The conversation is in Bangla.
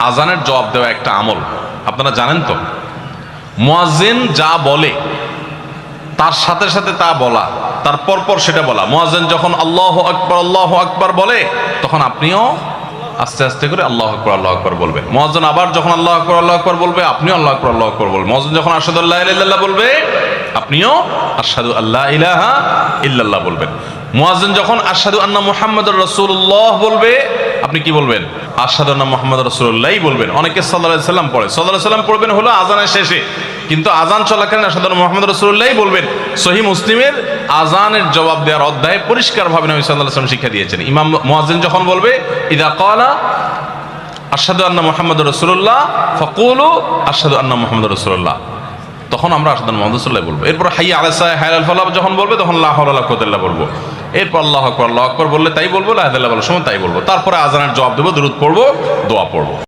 আজানের জবাব দেওয়া একটা আমল, আপনারা জানেন তো। মুয়াজ্জিন যা বলে তার সাথে সাথে তা বলা, তার পরপর সেটা বলা। মুয়াজ্জিন যখন আল্লাহু আকবার বলে, তখন আপনিও আস্তে আস্তে করে আল্লাহু আকবার বলবেন। মুয়াজ্জিন আবার যখন আল্লাহু আকবার বলবে, আপনিও আল্লাহু আকবার বলবেন। মুয়াজ্জিন যখন আশহাদু আল্লা ইলাহা ইল্লাল্লাহ বলবে, আপনিও আশহাদু আল্লা ইলাহা ইল্লাল্লাহ বলবেন। মুয়াজ্জিন যখন আশহাদু আন্না মুহাম্মাদুর রাসূলুল্লাহ বলবে, আপনি কি বলবেন? আশহাদু আন্না মুহাম্মাদুর রাসূলুল্লাহই বলবেন। অনেকে সাল্লাল্লাহু আলাইহি সাল্লাম পড়ে, সাল্লাল্লাহু আলাইহি সাল্লাম পড়বেন হলো আজানের শেষে, কিন্তু আজান চলাকালীন আশহাদু আন্না মুহাম্মাদুর রাসূলুল্লাহই বলবেন। সহিহ মুসলিমের আজানের জবাব দেওয়ার অধ্যায়ে পরিষ্কারভাবে নবী সাল্লাল্লাহু আলাইহি ওয়াসাল্লাম শিক্ষা দিয়েছেন। ইমাম মুয়াজ্জিন যখন বলবে, ইযা ক্বালা আশহাদু আন্না মুহাম্মাদুর রাসূলুল্লাহ ফাকুলু আশহাদু আন্না মুহাম্মাদুর রাসূলুল্লাহ, তখন আমরা আশহাদু আন্না মুহাম্মাদুর রাসূলুল্লাহ বলবো। এরপর হাইয়া আলাস সালাহ হাইয়া আল ফালাহ যখন বলবে, তখন লা হাওলা ওয়ালা কুওয়াতা ইল্লা বলবো। এরপর আল্লাহু আকবার বললে তাই বলবো, লা ইলাহা ইল্লাল্লাহ বলার সময় তাই বলবো। তারপরে আজানের জবাব দেবো, দুরূদ পড়বো, দোয়া পড়বো।